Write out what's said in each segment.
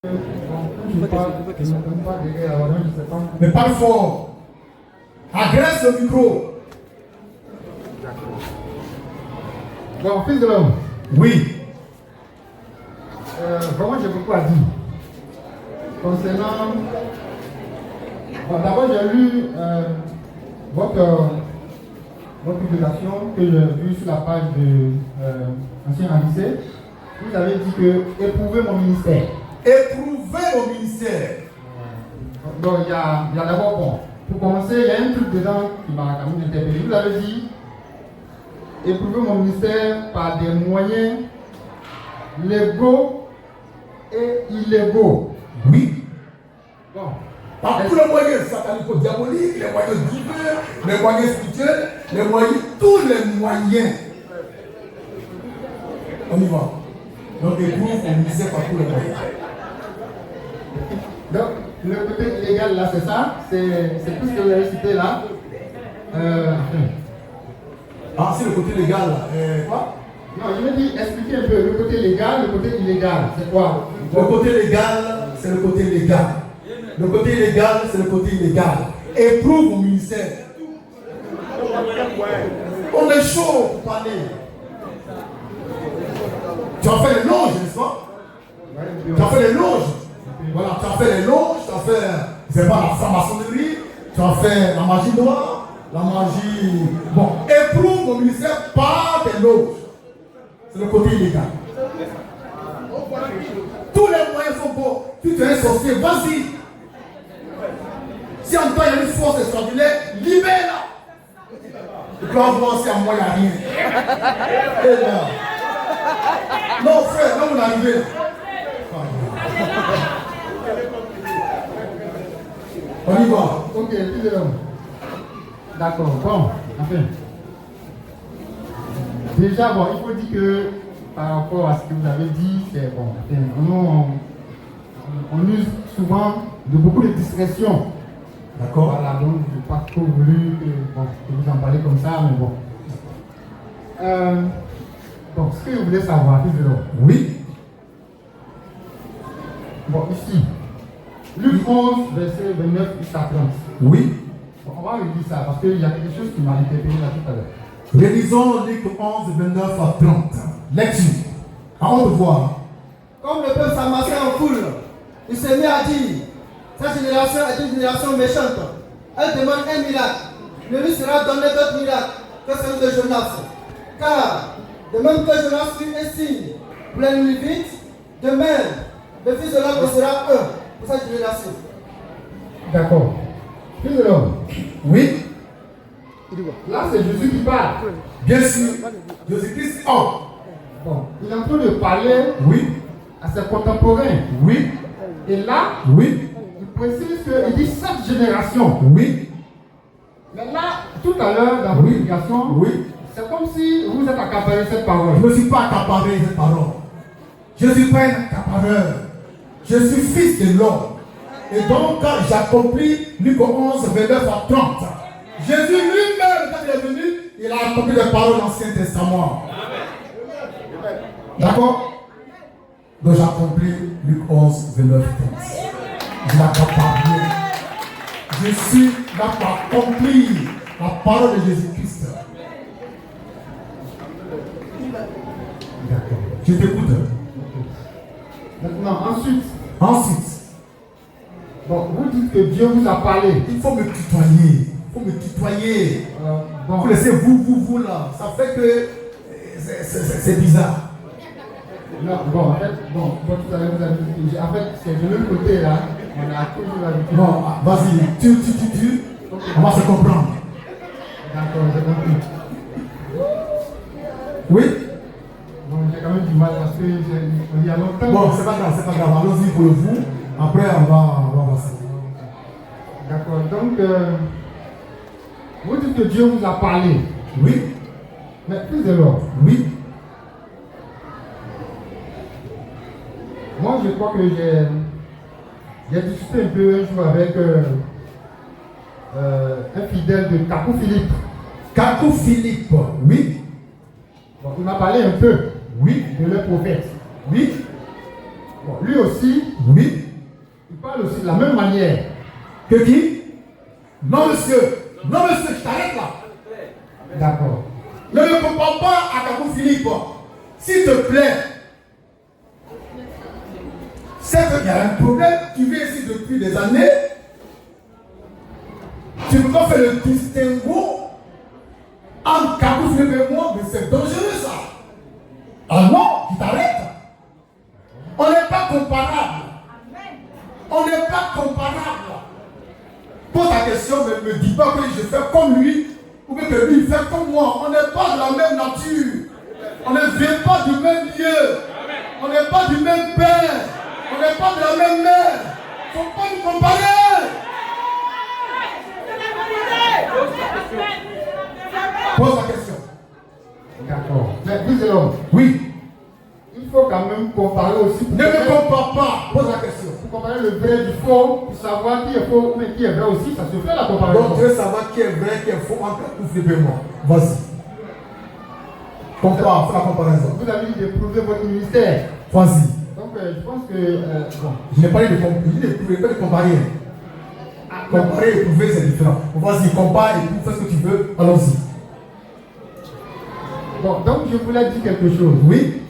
Mais parle fort. Agresse le micro. Bon, fils de l'homme. Oui. Vraiment, j'ai beaucoup à dire. Concernant. Bon, d'abord, j'ai lu votre publication que j'ai vue sur la page de Ancien Lycée. Vous avez dit que éprouvez mon ministère. Éprouvez mon ministère. Donc, il y a d'abord, bon, pour commencer, il y a un truc dedans qui m'a quand même interpellé. Vous avez dit éprouver mon ministère par des moyens légaux et illégaux. Oui. Bon. Par tous les moyens satanico-diaboliques, les moyens divins, les moyens spirituels, les moyens, tous les moyens. On y va. Donc, éprouve mon ministère par tous les moyens. Donc, le côté illégal là, c'est ça? C'est tout ce que vous avez cité là? Ah, c'est le côté légal là. Quoi? Non, je me dis, expliquez un peu le côté légal, le côté illégal. C'est quoi? Le côté légal, c'est le côté légal. Le côté illégal, c'est le côté illégal. Éprouve mon ministère. On est chaud pour parler. Tu as fait les loges, n'est-ce pas? Tu as fait les loges. Voilà, tu as fait les loges, tu as fait, c'est pas la franc-maçonnerie, tu as fait la magie noire, la magie. Bon, éprouve mon ministère par des loges. C'est le côté illégal. Tous les moyens sont bons. Si tu es un sorcier, vas-y. Si en toi il y a une force extraordinaire, libère-la. Tu vas voir si en moi il n'y a rien. Et là. Non, frère, là on est arrivé. On y va. Ok, fils de l'homme. D'accord, bon, enfin. Déjà, bon, il faut dire que par rapport à ce que vous avez dit, c'est bon. On use souvent de beaucoup de discrétion. D'accord. Voilà, donc je n'ai pas trop voulu que vous en parlez comme ça, mais bon. Bon, ce que je voulais savoir, fils de l'homme. Oui. Bon, ici, Luc 11, verset 29 jusqu'à 30. Oui. Bon, on va redire ça parce qu'il y a quelque chose qui m'a interpellé là tout à l'heure. Réalisons Luc 11, 29 à 30. Lecture. Avant de voir. Comme le peuple s'amassait en foule, il s'est mis à dire, cette génération est une génération méchante. Elle demande un miracle. Ne lui sera donné d'autre miracle que celui de Jonas. Car, de même que Jonas fut un signe pour les Ninévites, de même, le Fils de l'homme sera un pour cette génération. D'accord. Fils de l'homme. Oui. Là, c'est Jésus qui parle. Bien sûr. Jésus-Christ. Oh. Bon, il est en train de parler Oui. à ses contemporains. Oui. Et là, Oui. il précise qu'il dit cette génération. Oui. Mais là, tout à l'heure, dans votre explication, Oui. c'est comme si vous êtes accaparé cette parole. Je ne suis pas accaparé cette parole. Je ne suis pas un accapareur. Je suis fils de l'homme. Et donc, quand j'accomplis Luc 11, 29 à 30, Jésus lui-même, quand il est venu, il a accompli les paroles de l'Ancien Testament. D'accord? Donc, j'accomplis Luc 11, 29, 30. Je l'accapare bien. Je suis là pour accomplir la parole de Jésus-Christ. D'accord. Je t'écoute. Maintenant, Ensuite, bon, vous dites que Dieu vous a parlé. il faut me tutoyer. Il faut me tutoyer. Bon, Vous laissez vous là. Ça fait que c'est bizarre. non, bon, en fait, tout à l'heure, vous avez dit, en fait, c'est de l'autre côté là, on a toujours l'habitude. Bon, vas-y, tu. On va se comprendre. D'accord, j'ai compris. Oui? Bon, j'ai quand même du mal parce que il y a longtemps. Bon, c'est pas grave. Allons-y pour le vous. Après, on va voir ça. D'accord, donc, vous dites que Dieu vous a parlé. Oui? Mais plus de l'ordre. Oui? Moi, je crois que j'ai discuté un peu un jour avec un fidèle de Kakou Philippe. Kakou Philippe, oui? Bon, il m'a parlé un peu, Oui? de leur prophète. Oui? Bon, lui aussi, Oui. il parle aussi de la même manière. Que qui? Non, monsieur. Non, monsieur, je t'arrête là. D'accord. Ne me compare pas à Kakou Philippe. S'il te plaît. C'est qu'il y a un problème. Tu viens ici depuis des années. Tu ne peux pas faire le distinguo entre Kakou Philippe et moi, mais c'est dangereux ça. Ah non, tu t'arrêtes. On n'est pas comparable. On n'est pas comparable. Pose ta question, mais ne me dis pas que je fais comme lui, ou que lui fait comme moi. On n'est pas de la même nature. On ne vient pas du même lieu. On n'est pas du même père. On n'est pas de la même mère. Il ne faut pas nous comparer. Pose la question. D'accord. Mais vous, l'homme. Oui. Il faut quand même comparer aussi. Ne me compare pas. Pose la question. Pour comparer le vrai du faux, pour savoir qui est faux mais qui est vrai aussi, ça se fait la comparaison. Donc tu veux savoir qui est vrai, qui est faux entre Kakou Philippe et moi. Vas-y. Compare, fais la comparaison. Vous avez dit d'éprouver votre ministère. Vas-y. Donc je pense que bon. Je n'ai pas dit de comparer, pas de comparer. Comparer et prouver, c'est différent. Vas-y, compare et prouve, fais ce que tu veux. Allons-y. Bon, donc je voulais dire quelque chose. Oui.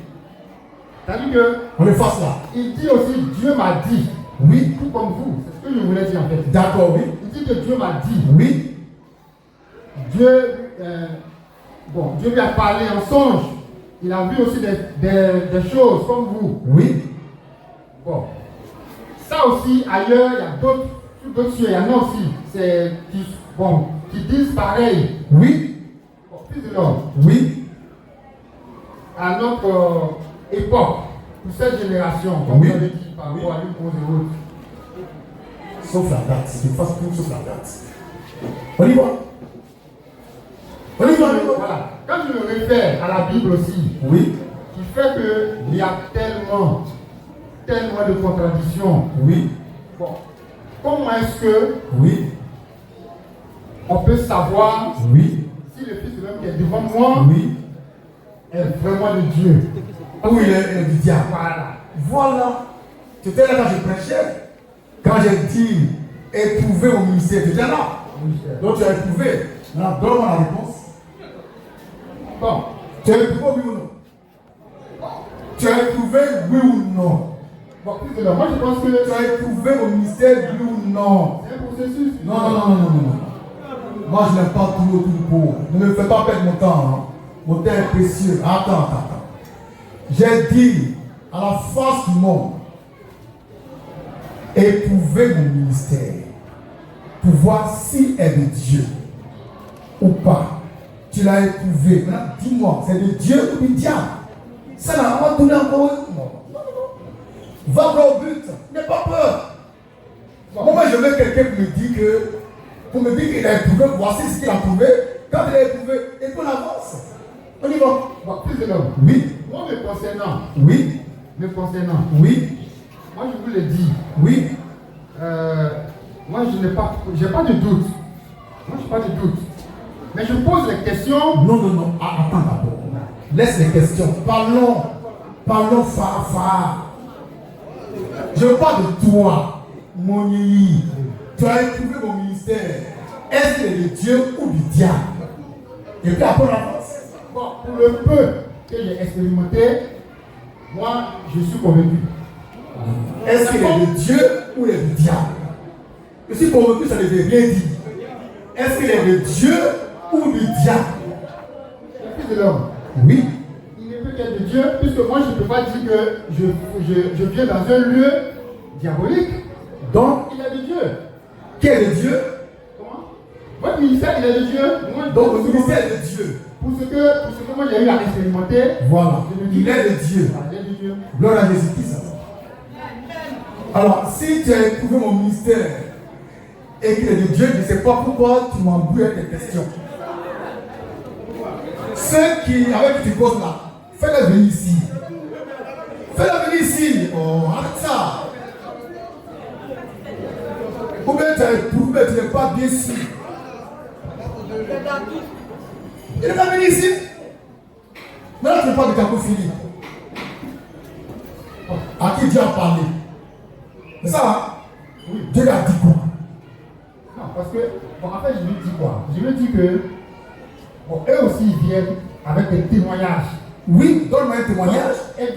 C'est-à-dire que On est face là. il dit aussi Dieu m'a dit. Oui. Tout comme vous. C'est ce que je voulais dire en fait. D'accord, oui. Il dit que Dieu m'a dit. Oui. Dieu, Dieu lui a parlé en songe. Il a vu aussi des choses comme vous. Oui. Bon. Ça aussi, ailleurs, il y a d'autres cieux, il y en a aussi. Qui disent pareil. Oui. Bon, fils de l'homme. Oui. À notre époque, pour cette génération, comme Oui. vous avez dit, par rapport à l'une cause et l'autre. Sauf la date. Je fasse tout sauf la date. On y va. On y va. Voilà. Quand je me réfère à la Bible aussi, Oui. qui fait qu'il y a tellement de contradictions. Oui. Bon, comment est-ce que Oui. on peut savoir Oui. si le Fils de l'homme qui est devant moi Oui. est vraiment de Dieu? Où il est du diable. Voilà. Voilà. Tu étais là quand je prêchais. Quand j'ai dit éprouver mon ministère, tu étais là. Donc tu as éprouvé. Maintenant, donne-moi la réponse. Bon, Tu as éprouvé oui ou non? Tu as éprouvé oui ou non? bon, Fils de l'homme, moi je pense que Tu as éprouvé mon ministère oui ou non? c'est un processus. Non. Moi je n'aime pas tout le pot. Ne me fais pas perdre mon temps. Hein. Mon temps est précieux. Attends. J'ai dit à la face du monde, éprouver mon ministère pour voir s'il est de Dieu ou pas. Tu l'as éprouvé. Maintenant, dis-moi, c'est de Dieu ou du diable? Ça n'a pas donné encore. Non. Va au but. N'aie pas peur. Moi, je veux quelqu'un pour me dire qu'il a éprouvé, voici ce qu'il a éprouvé. Quand il a éprouvé, et qu'on avance. On y va. Bon, Fils de l'homme, Oui. moi me concernant, Oui. Oui. moi je vous le dis, Oui. moi je n'ai pas de doute. Moi je n'ai pas de doute. Mais je pose les questions. Non. Attends d'abord. Laisse les questions. Parlons phare. Je parle de toi, mon Yéhi. Tu as éprouvé mon ministère. Est-ce qu'il est de Dieu ou du diable? Et puis après on avance. Bon, pour le peu que j'ai expérimenté, moi je suis convaincu. Est-ce qu'il est de Dieu ou il est du diable? Je suis convaincu, ça ne veut rien dire. Est-ce qu'il est de Dieu ou du diable? Le Fils de l'homme. Oui. Il ne peut qu'être de Dieu, puisque moi je ne peux pas dire que je viens dans un lieu diabolique. Donc, Il est de Dieu. qui est de Dieu? Comment? Votre ministère il est de Dieu. Moi, Donc, le ministère est de Dieu. Pour ce que moi j'ai eu à expérimenter, Voilà. je me dis Il est de Dieu. Il est de Dieu. Gloire à Jésus-Christ. Alors, si tu as éprouvé mon ministère et qu'il est de Dieu, je ne sais pas pourquoi tu m'embrouilles avec tes questions. Ceux avec qui tu causes là, fais-les venir ici. Fais-les venir ici. Oh, arrête ça. Ou bien tu as éprouvé, tu n'es pas bien sûr. Il n'est pas venu ici. Maintenant, tu parles de Kakou Philippe. À qui Dieu a parlé. C'est ça, hein? Oui. Dieu lui a dit quoi? Non, parce que, bon, en fait, je lui dis quoi? Je lui dis que, bon, eux aussi, ils viennent avec des témoignages. Oui, donne-moi un témoignage. Et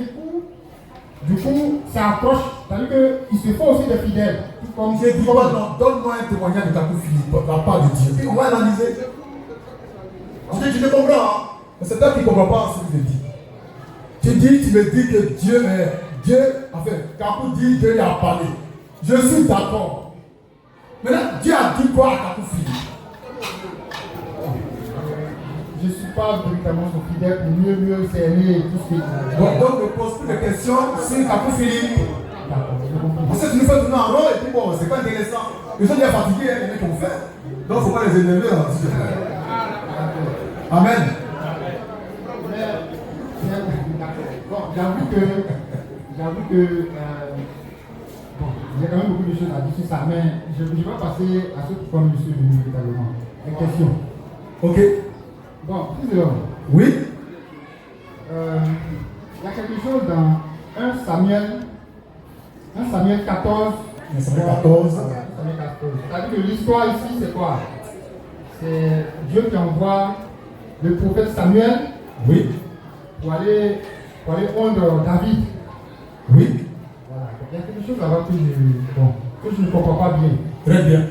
du coup, ça approche, c'est-à-dire qu'ils se font aussi des fidèles. Comme J'ai dit, non, donne-moi un témoignage de Kakou Philippe, de la part de Dieu. Puis on va analyser. Je dis, tu ne comprends, hein? Mais c'est toi qui ne comprends pas ce que je dis. Tu me dis que Dieu, enfin, Kakou dit, Dieu lui a parlé. Je suis d'accord. Maintenant, Dieu a dit quoi à Kakou Philippe? je ne suis pas véritablement son fidèle pour mieux cerner tout ce qu'il dit. Bon, donc ne pose plus de questions sur Kakou Philippe. D'accord, je comprends. Parce que tu nous fais tourner en rond et puis bon, c'est pas intéressant. Les gens sont déjà fatigués, hein, les mecs qu'on fait. Donc il ne faut pas les énerver, hein, s'il te plaît. Amen. Bon, j'avoue que bon, il y a quand même beaucoup de choses à dire sur ça, mais je vais passer à ceux qui comme monsieur véritablement. Les questions. Ok. Bon, plusieurs. Oui. Il y a quelque chose dans 1 Samuel 14. 1 Samuel 14. C'est-à-dire que l'histoire ici, c'est quoi? C'est Dieu qui envoie le prophète Samuel, Oui. pour aller rendre David. Oui. Voilà. Il y a quelque chose là-bas que je ne comprends pas bien. Très bien.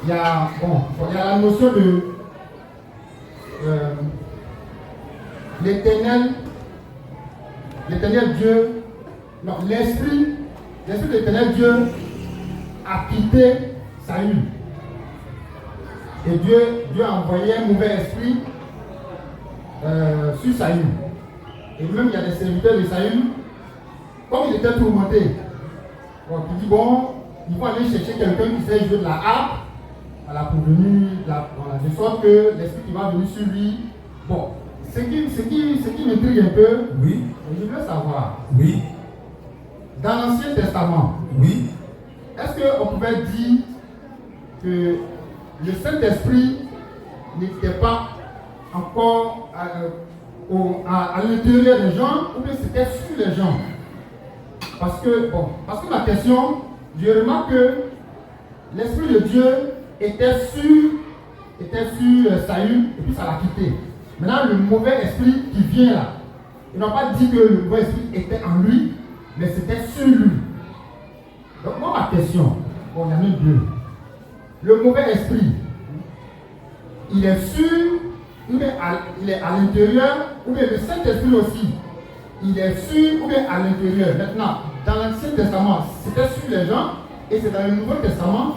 Il y a la notion de l'éternel Dieu, non, l'esprit de l'éternel Dieu a quitté Saül. Et Dieu a envoyé un mauvais esprit sur Saül. Et même il y a des serviteurs de Saül, comme il était tourmenté, il dit bon, il faut aller chercher quelqu'un qui sait jouer de la harpe, voilà, pour venir, de sorte que l'esprit qui va venir sur lui. Bon, ce qui m'intrigue un peu, Oui. je veux savoir, Oui. dans l'Ancien Testament, Oui. est-ce qu'on pouvait dire que le Saint-Esprit n'était pas encore à l'intérieur des gens ou bien c'était sur les gens? Parce que ma question, je remarque que l'Esprit de Dieu était sur Saül et puis ça l'a quitté. Maintenant, le mauvais esprit qui vient là, ils n'ont pas dit que le mauvais esprit était en lui, mais c'était sur lui. Donc moi, ma question, il y en a même deux. Le mauvais esprit, il est sur, il est à l'intérieur, ou bien le Saint-Esprit aussi, il est sur ou bien à l'intérieur. Maintenant, dans l'Ancien Testament, c'était sur les gens, et c'est dans le Nouveau Testament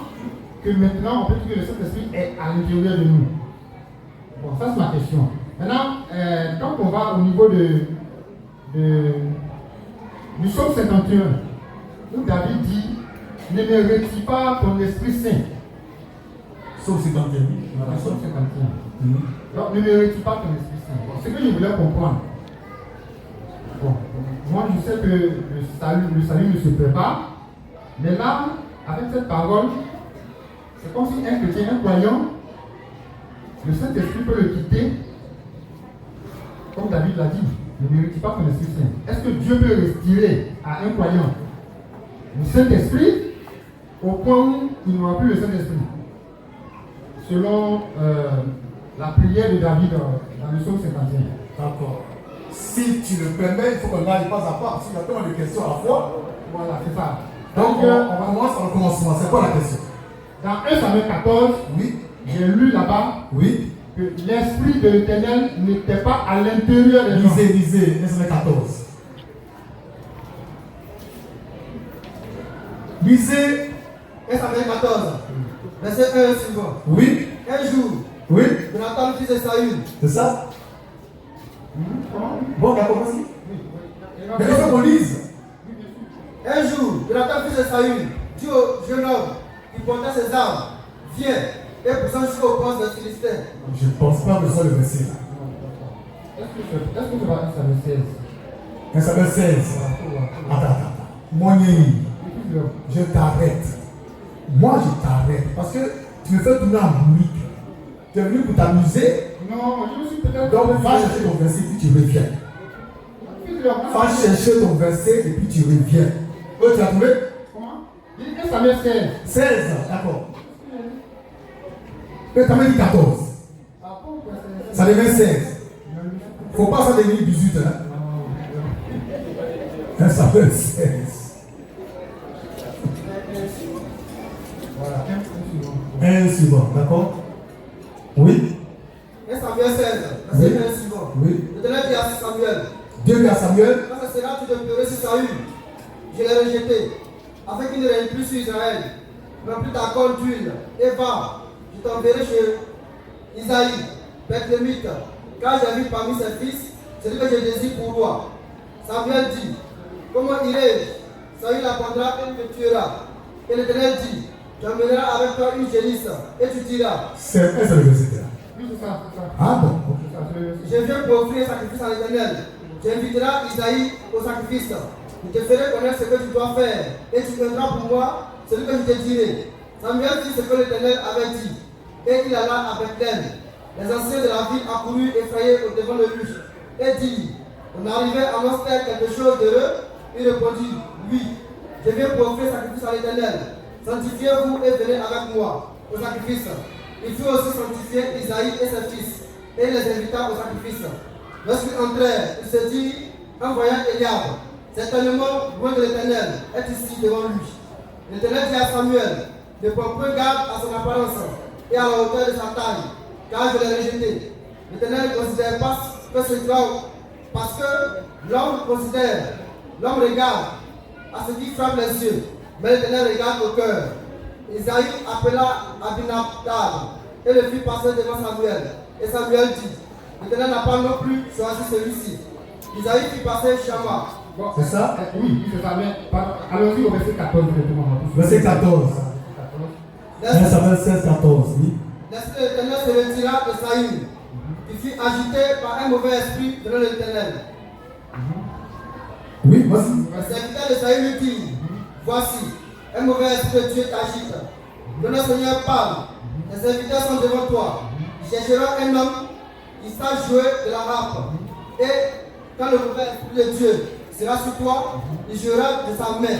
que maintenant on peut dire que le Saint-Esprit est à l'intérieur de nous. Bon, ça c'est ma question. Maintenant, quand on va au niveau du psaume 51, où David dit, ne me retire pas ton Esprit Saint. Psaume 51. Voilà, psaume 51. Donc, ne me retire pas ton Esprit Saint. Bon, ce que je voulais comprendre. Bon, moi je sais que le salut ne se prépare, mais là, avec cette parole, c'est comme si un chrétien, un croyant, le Saint-Esprit peut le quitter, comme David l'a dit, ne mérite pas ton Esprit Saint. Est-ce que Dieu peut retirer à un croyant le Saint-Esprit au point où il n'aura plus le Saint-Esprit? Selon la prière de David dans le psaume 51. D'accord. Si tu le permets, il faut qu'on aille pas à pas. S'il y a tellement de questions à la fois. Voilà, c'est ça. Donc, on commence par le commencement. C'est quoi la question? Dans 1 Samuel 14, Oui. j'ai lu là-bas Oui. que l'Esprit de l'Éternel n'était pas à l'intérieur des gens. Lisez, 1 Samuel 14. Lisez. 1 Samuel 14, verset 1 suivant. Oui. Un jour, Oui. Jonathan, le fils de Saül, C'est ça? Bon, d'accord, vas-y. Mais il Mais faut qu'on lise. un jour, Jonathan, le fils de Saül, dit au jeune homme qui portait ses armes, viens et poussant jusqu'au poste des Philistins. Je ne pense pas que ce soit le verset. est-ce que tu vas à 16? 1 Samuel 16. Attends. Mon ami, je t'arrête. Moi, je t'arrête. Parce que tu me fais tourner en bourrique. Tu es venu pour t'amuser. Non, je me suis peut-être... Donc, va chercher ton verset et puis tu reviens. Va chercher ton verset et puis tu reviens. Tu as trouvé? Comment? Il dit 1 Samuel 16. 16, d'accord. Mais tu as même dit 14. Ça devient 16. Il ne faut pas ça devenir 18. Hein? 1 Samuel 16. Voilà, un suivant, d'accord? Oui? 1 Samuel 16, verset 1 suivant. Oui. L'Éternel dit à Samuel, Dieu dit à Samuel, quand ce sera, tu te pleurer sur Saül. Je l'ai rejeté, afin qu'il ne règne plus sur Israël. Remplis ta corne d'huile et va. Je t'enverrai chez Isaïe, Bethlémite, car j'ai vu parmi ses fils celui que je désire pour roi. Samuel dit, comment irai-je? Saül apprendra et me tuera. Et l'Éternel dit, tu emmèneras avec toi une génisse et tu diras. c'est le verset là. Oui, c'est ça, c'est ça. Ah bon? C'est ça, c'est le verset. Je viens pour offrir un sacrifice à l'Éternel. Tu inviteras Isaïe au sacrifice. Je te ferai connaître ce que tu dois faire. Et tu viendras pour moi celui que je te dirai. Samuel fit ce que l'Éternel avait dit. Et il alla à Bethléem. Les anciens de la ville accoururent effrayés au devant de lui. Et dit, on arrivait à annoncer quelque chose d'heureux. Il répondit, oui, je viens pour offrir un sacrifice à l'Éternel. Sanctifiez-vous et venez avec moi au sacrifice. Il fit aussi sanctifier Isaïe et ses fils. Et il les invita au sacrifice. Lorsqu'ils entrèrent, il se dit, en voyant Eliab, certainement, loin de l'Éternel, est ici devant lui. L'Éternel dit à Samuel, ne prends point garde à son apparence et à la hauteur de sa taille, car je l'ai rejeté. L'Éternel ne considère pas que ce doit, parce que l'homme regarde à ce qui frappe les yeux, mais l'Éternel regarde au cœur. Isaïe appela Abinadab et le fit passer devant Samuel. Et Samuel dit, l'Éternel n'a pas non plus choisi celui-ci. Isaïe fit passer Shama. Bon, C'est ça? Oui, c'est ça, mais allons-y au verset 14 directement. Verset 14. 1 Samuel 16, 14, oui. L'esprit de l'Éternel se retira de Saül. Il fut agité par un mauvais esprit de l'Éternel. Oui, vas-y. Le serviteur de Saül lui dit, voici, un mauvais esprit de Dieu t'agite. Que notre Seigneur parle. Les serviteurs sont devant toi. Ils chercheront un homme qui sache jouer de la harpe. Et quand le mauvais esprit de Dieu sera sur toi, il jouera de sa main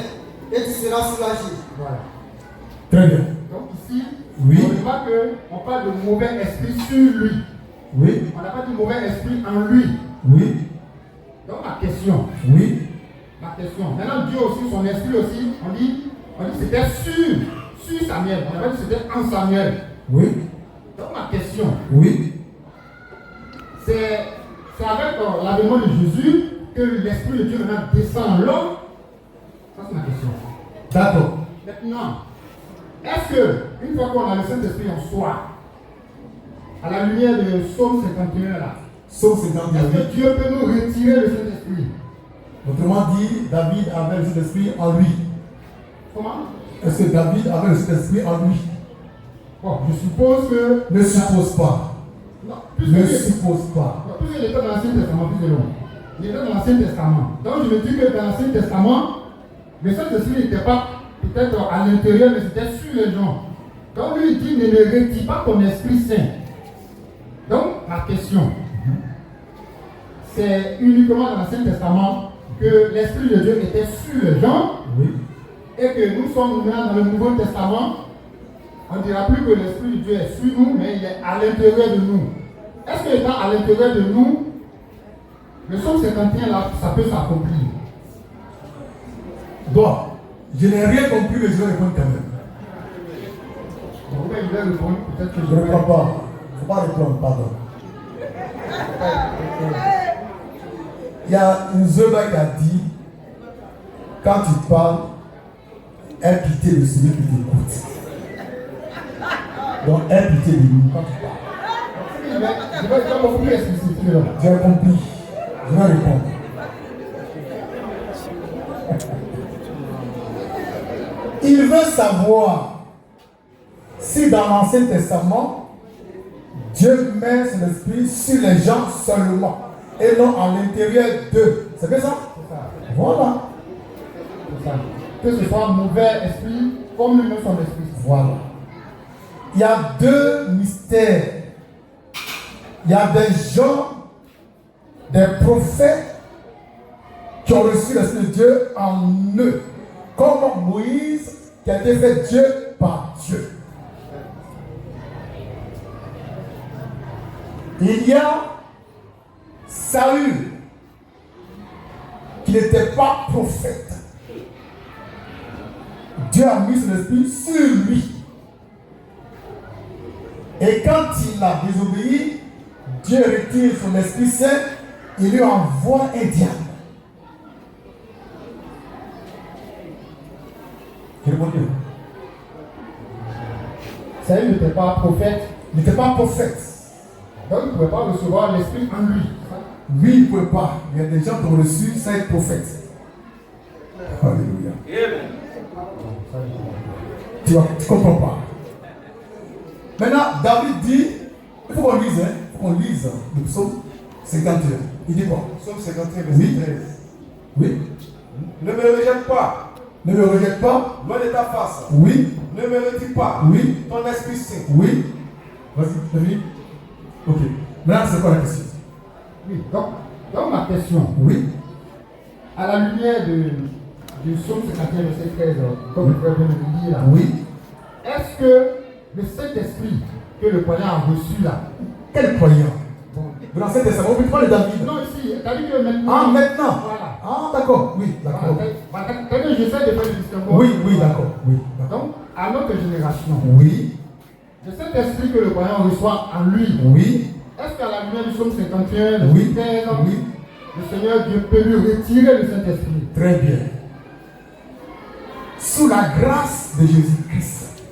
et tu seras soulagé. Voilà. Très bien. Donc ici, Oui. on voit qu'on parle de mauvais esprit sur lui. Oui. On n'a pas dit mauvais esprit en lui. Oui. Donc ma question. Oui. Ma question. Maintenant Dieu aussi, son esprit aussi, on dit c'était sur Samuel. On n'a pas dit c'était en Samuel. Oui. Donc ma question. Oui. C'est avec l'avènement de Jésus que l'Esprit de Dieu maintenant descend en l'homme. Ça c'est ma question. D'accord. Maintenant, est-ce que, une fois qu'on a le Saint-Esprit en soi, à la lumière de Psaume 51 là, Psaume 51. est-ce que Dieu peut nous retirer le Saint-Esprit? Autrement dit, David avait le Saint-Esprit en lui. Comment? Est-ce que David avait le Saint-Esprit en lui? Bon, je suppose que... Ne suppose pas. Non, Ne suppose pas. puisqu'il était dans l'Ancien Testament, plus de long. Il était dans l'Ancien Testament. Donc je me dis que dans l'Ancien Testament, le Saint-Esprit n'était pas peut-être à l'intérieur, mais c'était sur les gens. Donc lui il dit, ne retire pas ton Esprit Saint. Donc ma question, c'est uniquement dans l'Ancien Testament que l'Esprit de Dieu était sur les gens. Oui. Et que nous sommes maintenant dans le Nouveau Testament, on ne dira plus que l'Esprit de Dieu est sur nous, mais il est à l'intérieur de nous. Est-ce que étant à l'intérieur de nous, le Psaume 51 là, ça peut s'accomplir? Bon, je n'ai rien compris, mais je vais répondre quand même. Bon, il va répondre, peut-être que Je ne réponds pas. Il ne faut pas répondre, pardon. Il y a une Zoba qui a dit, quand tu parles, aie pitié de celui qui t'écoute. Donc, aie pitié de nous quand tu parles. Je vais beaucoup plus expliciter là. J'ai compris. Je vais répondre. Il veut savoir si dans l'Ancien Testament, Dieu met son esprit sur les gens seulement et non à l'intérieur d'eux. C'est bien ça? C'est ça. Voilà. C'est ça. Que ce soit un mauvais esprit, comme lui-même son esprit. Voilà. Il y a deux mystères. Il y a des gens, des prophètes qui ont reçu l'Esprit de Dieu en eux. Comme Moïse qui a été fait Dieu par Dieu. Il y a Saül qui n'était pas prophète. Dieu a mis son esprit sur lui. Et quand il a désobéi, Dieu retire son Esprit Saint et lui envoie un diable. Saül n'était pas prophète. Il n'était pas prophète. Donc il ne pouvait pas recevoir l'esprit en lui. Oui, il ne pouvait pas. Il y a des gens qui ont reçu sans être prophète. Alléluia. Tu ne comprends pas. Maintenant, David dit, il faut qu'on lise, le psaume 51. Il dit quoi? Psaume 51, verset 13. Oui. Ne me rejette pas. Ne me rejette pas. Loin de ta face. Oui. Ne me retire pas. Oui. Ton Esprit Saint. Oui. Vas-y, vas-y. Ok. Maintenant, c'est quoi la question? Oui. Donc ma question. Oui. À la lumière du psaume 51, verset 13, comme vous pouvez le lire là. Oui. Est-ce que le Saint-Esprit que le croyant a reçu là? Quel croyant? Bon. Dans l'Ancien Testament, on ne peut pas le David. Non, ici, t'as dit que maintenant. Ah, maintenant. Voilà. Ah, d'accord. Oui, d'accord. T'as dit que j'essaie de faire le distinguo. Oui, oui, d'accord. Oui, d'accord. Donc, à notre génération, Oui. le Saint-Esprit que le croyant reçoit en lui, Oui. est-ce qu'à la lumière du psaume 51, le Oui. 13, Oui. le Seigneur Dieu peut lui retirer le Saint-Esprit? Très bien. Sous la grâce de Jésus-Christ,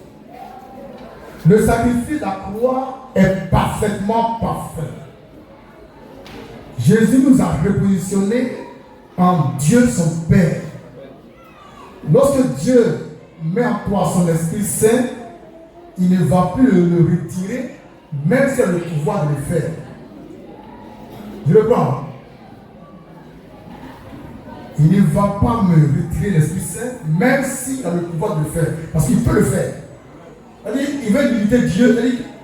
le sacrifice de la croix est parfaitement parfait. Jésus nous a repositionnés en Dieu son Père. Lorsque Dieu met en toi son Esprit Saint, il ne va plus le retirer, même s'il a le pouvoir de le faire. Je reprends. Il ne va pas me retirer l'Esprit Saint, même s'il a le pouvoir de le faire. Parce qu'il peut le faire. C'est-à-dire, il veut limiter Dieu.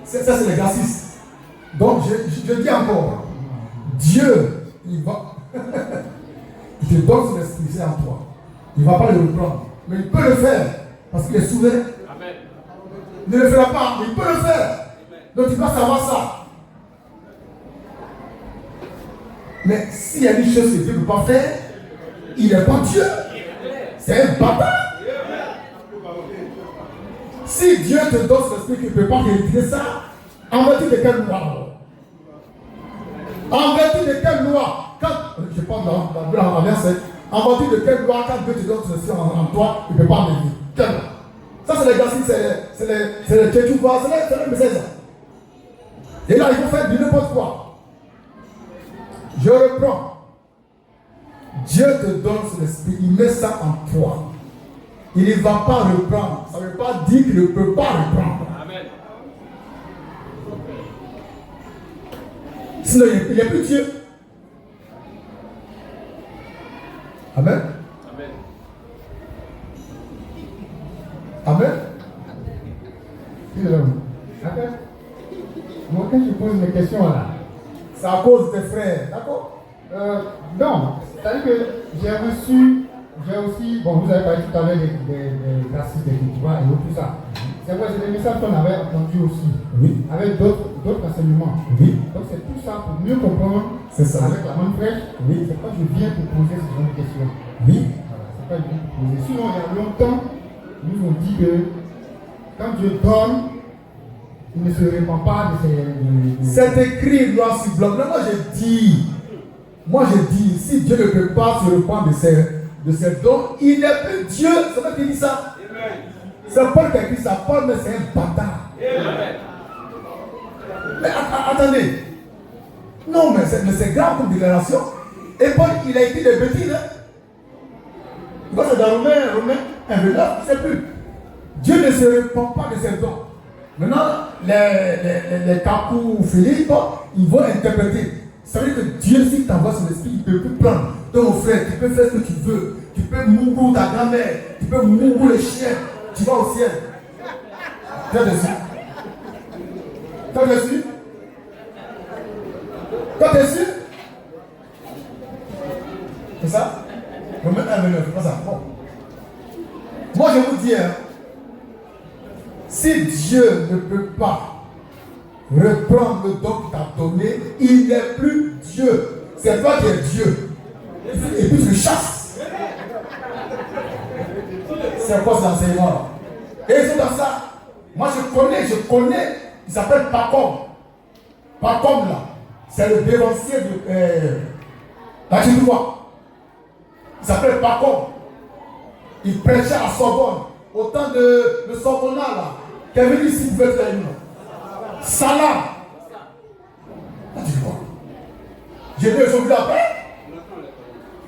Ça, c'est les gracistes. Donc, je dis encore, Dieu, il va. Il te donne son Esprit Saint en toi. Il ne va pas le reprendre. Mais il peut le faire. Parce qu'il est souverain. Amen. Il ne le fera pas, mais il peut le faire. Donc, tu dois savoir ça. Mais s'il y a une chose que Dieu ne peut pas faire, il n'est pas Dieu. C'est un bâtard. Si Dieu te donne son esprit, qu'il ne peut pas retirer ça, en vertu de quelle loi? En vertu de quelle loi? Quand, je parle de la verse, en vertu de quelle loi, quand Dieu te donne son esprit en toi, il ne peut pas venir? Quelle loi? Ça, c'est les gracies, c'est les tchétchouvas, c'est les messages. Et là, il faut faire du n'importe quoi. Je reprends. Dieu te donne son esprit, il met ça en toi. Il ne va pas reprendre. Ça ne veut pas dire qu'il ne peut pas reprendre. Amen. Sinon, il n'y a plus Dieu. Amen. Amen. Amen. Après, moi, quand je pose mes questions là, C'est à cause des frères, d'accord? non, c'est-à-dire que j'ai aussi, bon, vous avez parlé tout à l'heure des racistes, des cultivars et tout ça. C'est vrai, c'est des messages qu'on avait entendus aussi, Oui. avec d'autres enseignements. Oui. Donc c'est tout ça pour mieux comprendre, C'est ça. avec la main fraîche. Oui. C'est pourquoi je viens pour poser ce genre de questions. Oui. Voilà, c'est pas je viens pour poser. Sinon, il y a longtemps, ils nous ont dit que quand Dieu donne, il ne se répand pas de ses... C'est écrit noir sur blanc. Moi j'ai dit, si Dieu ne peut pas se reprendre de ses dons, il n'est plus Dieu. C'est vrai qu'il dit ça. C'est Paul qui a écrit ça. Paul, mais c'est un bâtard. Mais attendez. Non, mais c'est grave comme déclaration. Et Paul, il a écrit des bêtises. Hein? C'est dans Romains 1:9, il ne sait plus. Dieu ne se répand pas de ses dons. Maintenant, les Kakou Philippe, ils vont interpréter. Ça veut dire que Dieu, s'il t'envoie son esprit, il ne peut plus prendre. Donc, mon frère, tu peux faire ce que tu veux. Tu peux mourir ta grand-mère. Tu peux mourir les chiens. Tu vas au ciel. Tu es dessus. Tu es dessus. Toi, t'es sûr? C'est ça? Romains 1, 29, c'est pas ça. Bon. Moi, je vous dis, hein, si Dieu ne peut pas reprendre le don qu'il t'a donné, il n'est plus Dieu. C'est toi qui es Dieu. Et puis tu le chasses. C'est quoi cet enseignement-là? Et ils sont dans ça. Moi je connais, il s'appelle Pacom. Pacom là, c'est le dévancier de la Chinois. Il s'appelle Pacom. Il prêchait à Sorbonne. Au temps de Sorbonne là, qui est venu ici pour faire une Salam. Ah, tu vois. J'ai vu son après.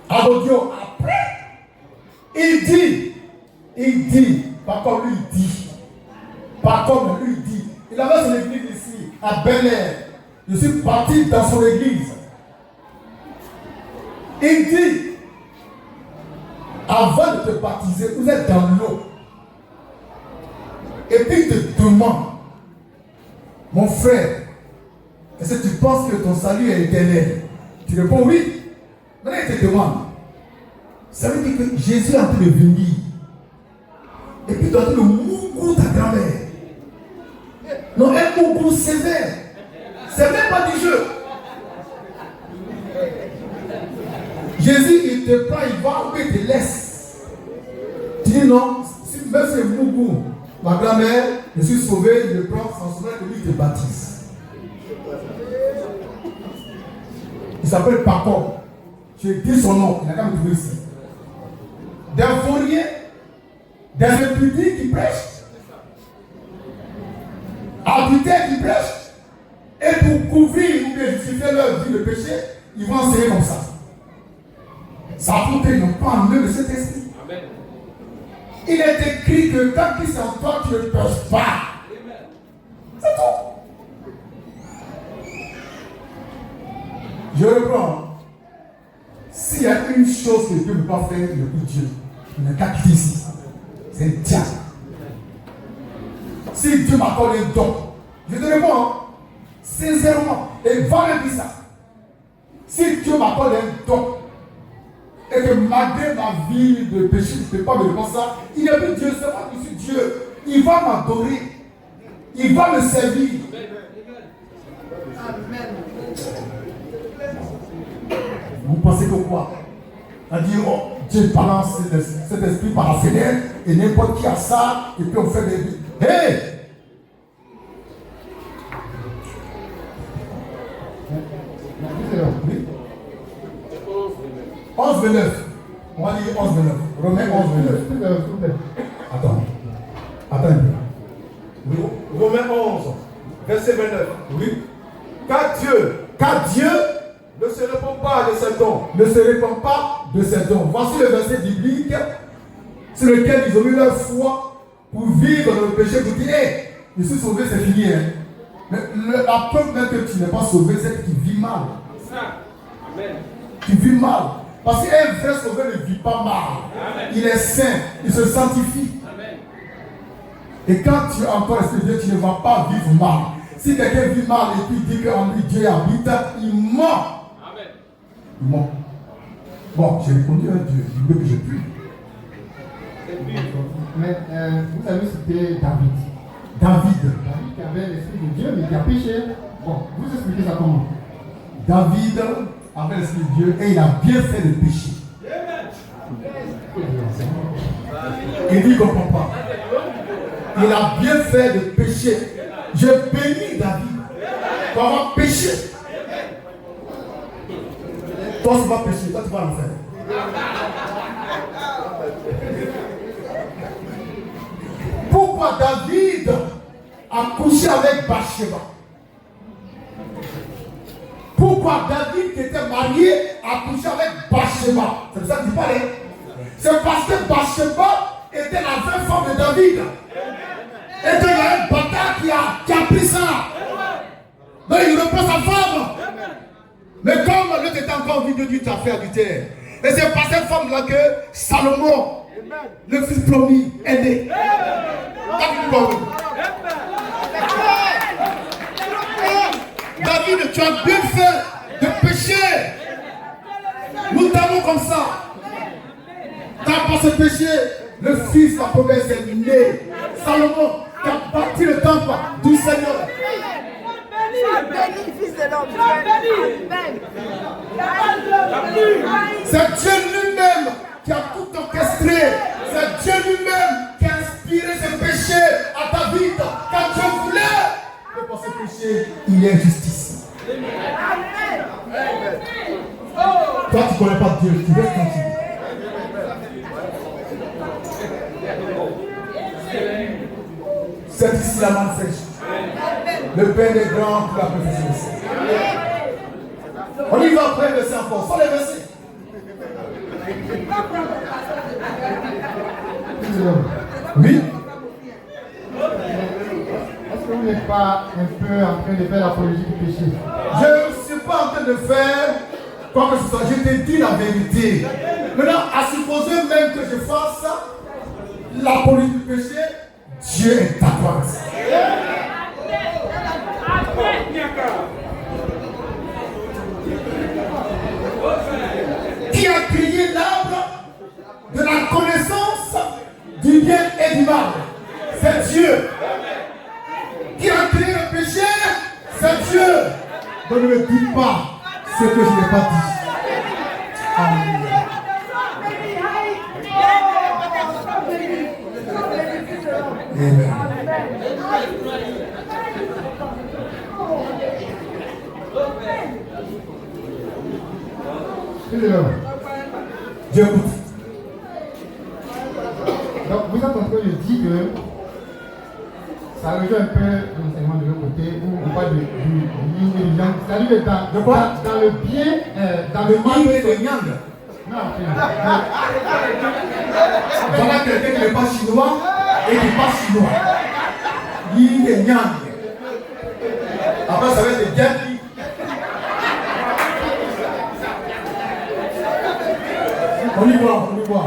À l'audio après. Il dit, par contre lui il dit. Par contre lui il dit. Il avait son église ici, à Bel-Air. Je suis parti dans son église. Il dit, avant de te baptiser, vous êtes dans l'eau. Et puis il te demande, mon frère, est-ce que tu penses que ton salut est éternel? Tu réponds oui. Maintenant il te demande, ça veut dire que Jésus est en train de venir. Et puis tu as dit le mougou ta grand-mère. Non, un mougou sévère. C'est même pas du jeu. Jésus, il te prend, il va ou il te laisse. Tu dis non, si même c'est mougou, ma grand-mère, je suis sauvé, il le prend sans souvenir que lui il te baptise. Il s'appelle Pacom. Tu dis son nom, il n'a qu'à me trouver ici. Des vauriens, des impudiques qui prêchent, arbitraires qui prêchent, et pour couvrir ou bien justifier leur vie de péché, ils vont enseigner comme ça. Ça a prouvé qu'ils n'ont pas en eux de cet esprit. Amen. Il est écrit que quand Christ est en toi, tu ne pêches pas. C'est tout. Je reprends. S'il y a une chose que Dieu ne peut pas faire, il n'est plus Dieu. Il n'a qu'à quitter ici. C'est le diable. Si Dieu m'accorde un don, je te réponds, hein, sincèrement, et va le dire ça. Si Dieu m'accorde un don, et que malgré ma vie de péché, je ne peux pas me répondre ça, il n'est plus Dieu, c'est moi qui suis Dieu. Il va m'adorer. Il va me servir. Amen. Vous pensez que quoi? On dit, oh, Dieu balance cet esprit par la fenêtre, et n'importe qui a ça, et puis on fait des... Hey! Oui. 11, 29. On va dire 11, 29. Romains 11, 29. Attends un peu. Oui. Romains 11, verset 29. Oui. Car Dieu ne se répand pas de ses dons. Ne se répand pas de ses dons. Voici le verset biblique sur lequel ils ont mis leur foi pour vivre dans le péché. Vous dites, hey, je suis sauvé, c'est fini. Hein. Mais la preuve même que tu n'es pas sauvé, c'est que tu vis mal. Amen. Tu vis mal. Parce qu'un vrai sauvé ne vit pas mal. Amen. Il est saint, il se sanctifie. Amen. Et quand tu es encore l'Esprit de Dieu, tu ne vas pas vivre mal. Si quelqu'un vit mal et puis dit qu'en lui Dieu habite, il ment. Amen. Il ment. Bon, j'ai répondu à Dieu, je veux que je prie. Mais vous avez cité David. David qui avait l'Esprit de Dieu, mais qui a péché. Bon, vous expliquez ça comment? David avait l'Esprit de Dieu et il a bien fait le péché. Il dit qu'il ne comprend pas. Il a bien fait le péché. Je bénis David pour avoir péché. Toi, tu vas pécher, toi, tu vas l'enfer. Pourquoi David a couché avec Bathsheba? Pourquoi David qui était marié a couché avec Bathsheba? C'est de ça que tu parles. C'est parce que Bathsheba était la vraie femme de David. Et qu'il y a un bâtard qui a pris ça. Donc il reprend sa femme. Mais comme l'autre était encore vide, Dieu t'a fait adultère. Et c'est par cette femme-là que Salomon, le fils promis, est né. David, tu as bien fait de Car par ce péché, le Fils de la promesse est né. Salomon qui a bâti le temple du Seigneur. C'est Dieu lui-même qui a tout orchestré. C'est Dieu lui-même qui a inspiré ce péché à David. Quand Dieu voulait que pour ce péché, il y ait justice. Toi, tu ne connais pas Dieu, tu restes tranquille. C'est ici la main sèche. Le Père des grands pour la perfection. On y va après le verset encore. Sans les versets. Oui. Est-ce que vous n'êtes pas un peu en train de faire l'apologie du péché? Je ne suis pas en train de faire quoi que ce soit. Je te dis la vérité. Maintenant, à supposer même que je fasse l'apologie du péché, Dieu est d'accord avec ça. Qui a créé l'arbre de la connaissance du bien et du mal? C'est Dieu. Qui a créé le péché? C'est Dieu. Donc ne me dis pas ce que je n'ai pas dit. Alléluia. Amen. J'écoute. Donc vous êtes en train de dire que ça rejoint un peu l'enseignement de l'autre côté où on parle du yin et du yang. C'est-à-dire dans le bien, dans le mal. Yin et le yang. Non, Voilà quelqu'un qui n'est pas chinois et qui n'est pas chinois. Yin et yang. Après, ça va être bien qui. On y va, on y va.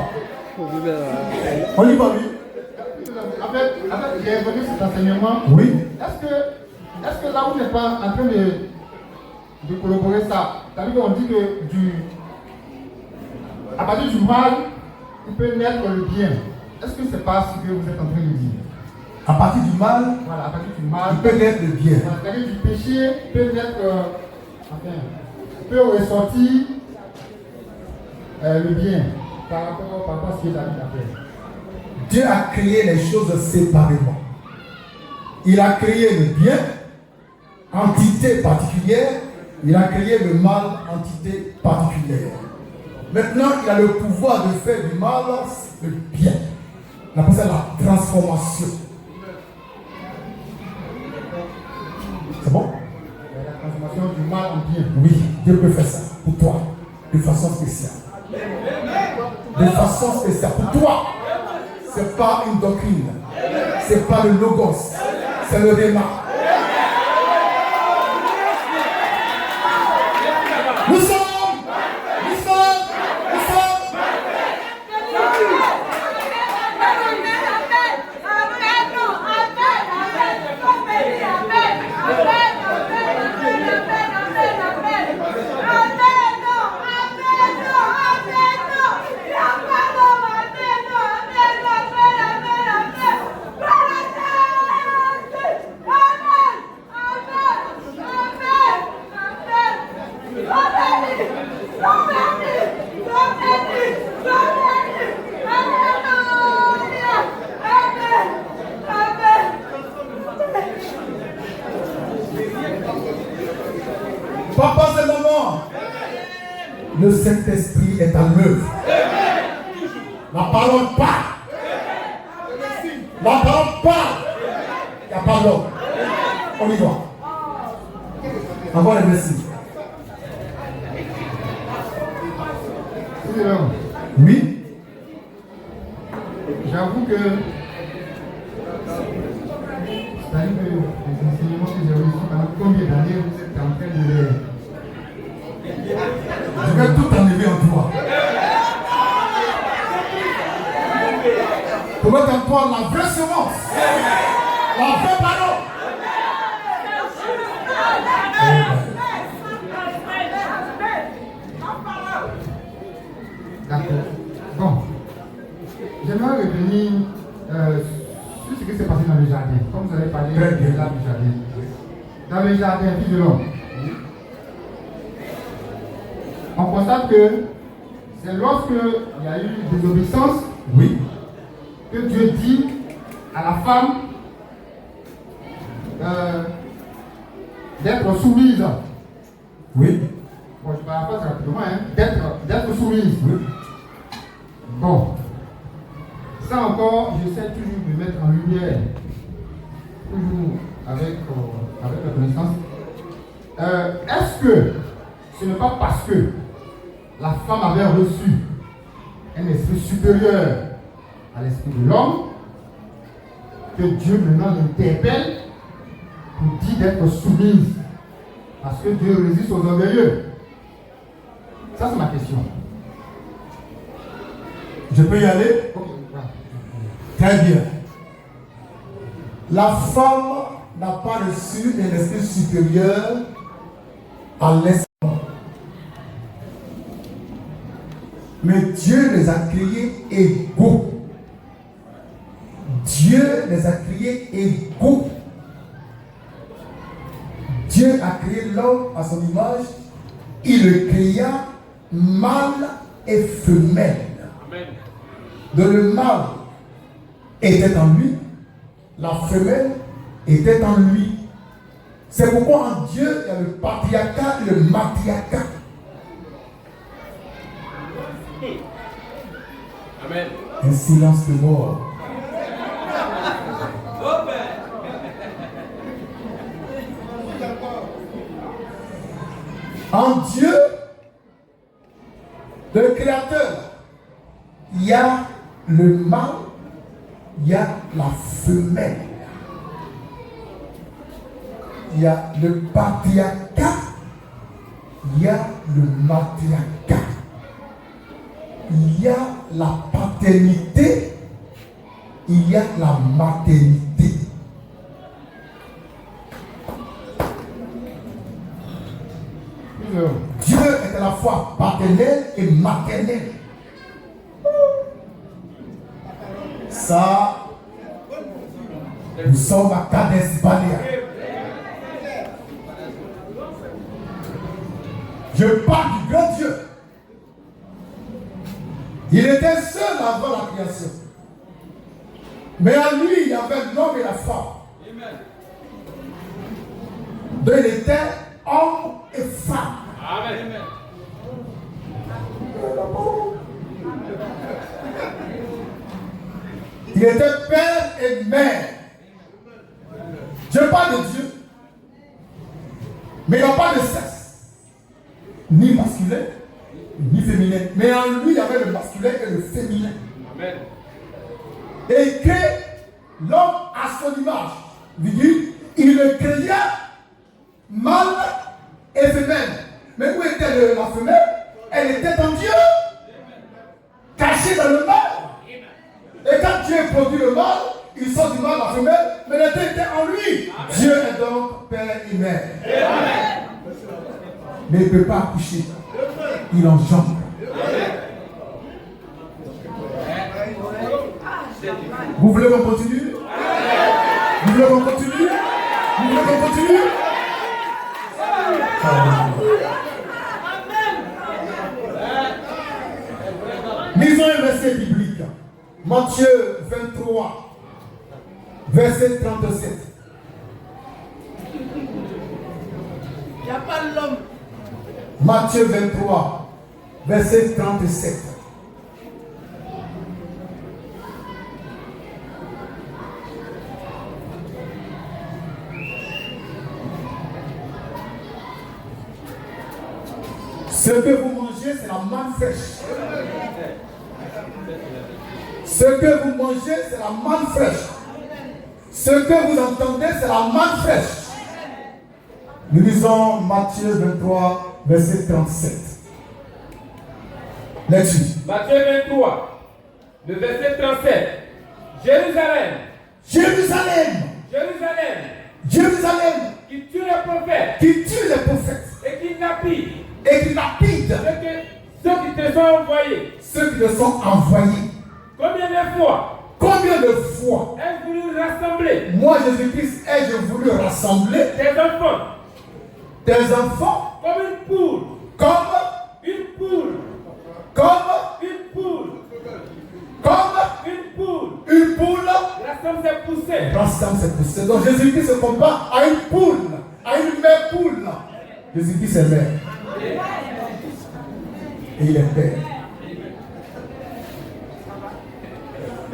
On y va, oui. En fait, j'ai évoqué cet enseignement. Oui. Est-ce que là, vous n'êtes pas en train de collaborer ça? C'est-à-dire qu'on dit que à partir du mal, il peut naître le bien. Est-ce que c'est pas ce que vous êtes en train de dire? À partir du mal, Voilà, à partir du mal, il peut naître le bien. voilà, c'est-à-dire du péché peut naître, peut ressortir le bien par rapport à ce que David a fait. Dieu a créé les choses séparément. Il a créé le bien, entité particulière. Il a créé le mal, entité particulière. Maintenant, il a le pouvoir de faire du mal le bien. On appelle ça la transformation. C'est bon? La transformation du mal en bien. Oui, Dieu peut faire ça pour toi, de façon spéciale. De façon spéciale. Pour toi, ce n'est pas une doctrine, ce n'est pas le logos, c'est le réma. Nous sommes. Papa, c'est le moment. Le Saint-Esprit est en œuvre. La parole parle. La parole parle. Il n'y a pas d'homme. On y va. Avoir les messieurs. Oui. J'avoue que c'est-à-dire que les enseignements que j'ai reçus pendant combien d'années vous êtes en train de les... Je vais tout enlever en toi. Pour mettre en toi la vraie semence. La vraie parole. D'accord. Bon. revenir sur ce qui s'est passé dans le jardin. Comme vous avez parlé du jardin. Dans le jardin, fils de l'homme, on constate que c'est lorsque il y a eu désobéissance, Oui. que Dieu dit à la femme d'être soumise. Oui. Bon, je parle pas rapidement, hein, d'être soumise. Oui. Bon, ça encore, j'essaie toujours de mettre en lumière, toujours avec la connaissance. Est-ce que ce n'est pas parce que la femme avait reçu un esprit supérieur à l'esprit de l'homme que Dieu maintenant l'interpelle pour dire d'être soumise? Parce que Dieu résiste aux orgueilleux. Ça, c'est ma question. Je peux y aller? Très bien. La femme n'a pas reçu un esprit supérieur à l'esprit. Mais Dieu les a créés égaux. Dieu les a créés égaux. Dieu a créé l'homme à son image. Il le créa mâle et femelle. Amen. Donc le mâle était en lui, la femelle était en lui. C'est pourquoi en Dieu, il y a le patriarcat et le matriarcat. Amen. Un silence de mort. En Dieu, le Créateur, il y a le mâle, il y a la femelle. Il y a le patriarcat, il y a le matriarcat. Il y a la paternité, il y a la maternité. Dieu est à la fois paternel et maternel. Ça, nous sommes à Kades Barnea. Je parle du grand Dieu. Il était seul avant la création. Mais en lui, il y avait l'homme et la femme. Donc il était homme et femme. Amen. Il était père et mère. Je parle de Dieu. Mais il n'y a pas de sexe. Ni masculin, ni féminin. Mais en lui, il y avait le masculin et le féminin. Amen. Et il crée l'homme à son image. Il le créa mâle et femelle. Mais où était la femelle? Elle était en Dieu, cachée dans le mâle. Et quand Dieu produit le mâle, il sort du mâle la femelle, mais la tête était en lui. Amen. Dieu est donc père et mère. Amen. Mais il ne peut pas accoucher. Il engendre. Vous voulez qu'on continue? Vous voulez qu'on continue? Vous voulez qu'on continue? Lisons un verset biblique. Matthieu 23, verset 37. Il n'y a pas l'homme. Matthieu 23, verset 37. Ce que vous mangez, c'est la manne fraîche. Ce que vous mangez, c'est la manne fraîche. Ce que vous entendez, c'est la manne fraîche. Nous lisons Matthieu 23, verset 37. Lecture. Matthieu 23, le verset 37. Jérusalem, Jérusalem, Jérusalem, Jérusalem, qui tue les prophètes qui tue les prophètes et qui lapide et qui lapide ceux qui te sont envoyés. ceux qui te sont envoyés. Combien de fois Combien de fois ai-je voulu rassembler moi, Jésus-Christ, ai-je voulu rassembler tes enfants tes enfants comme une poule, comme une poule, comme une poule, comme une poule. une poule Rassemble ses poussins. rassemble ses poussins. Donc Jésus-Christ se compare à une poule, à une mère poule. Jésus-Christ est mère. Et il est père.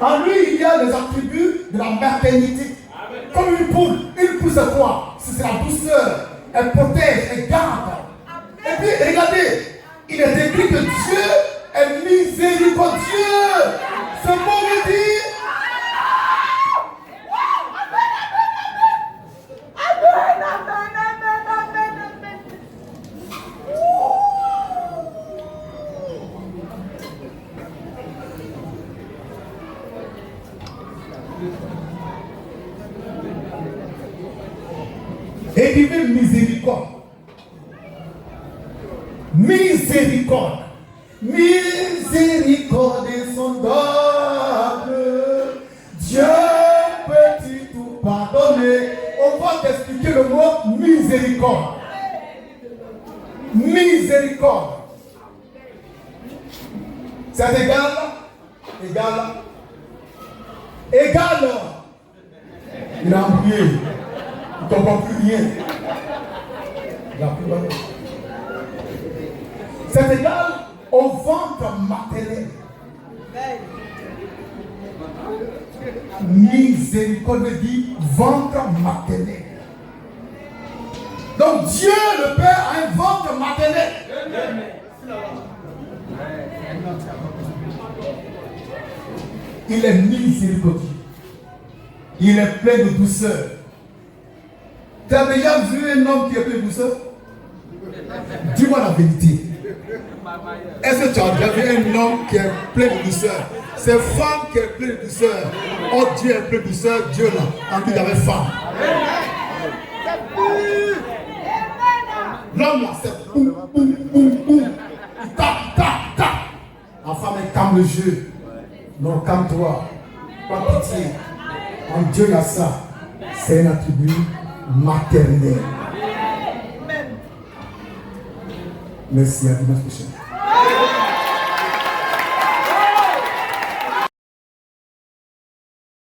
En lui, il y a les attributs de la maternité. Comme une poule. Une poule, c'est quoi? C'est la douceur. Elle protège, elle garde. Et puis, regardez, il est écrit que Dieu est miséricordieux. Ce mot veut dire. Écrivez miséricorde. Miséricorde. Miséricorde insondable. Dieu peut-il tout pardonner? On va t'expliquer le mot miséricorde. Miséricorde. C'est égal. Égal. Égal. Il a oublié. Il ne comprend plus rien. Il a plus valeur. C'est égal au ventre maternel. Miséricorde veut dire ventre maternel. Donc Dieu le Père a un ventre maternel. Il est miséricordieux. Il est plein de douceur. Tu as déjà vu un homme qui est plein de douceur? Dis-moi la vérité. Est-ce que tu as déjà vu un homme qui est plein de douceur? C'est femme qui est plein de douceur. Oh, Dieu est plein de douceur. Dieu là, en qui il y avait femme. L'homme là, c'est boum, boum, boum, boum. Il tape, tape, tape. La femme, elle calme le jeu. Non, calme-toi. Pas pitié. En Dieu, il y a ça. C'est un attribut maternel. Merci, à dimanche prochain.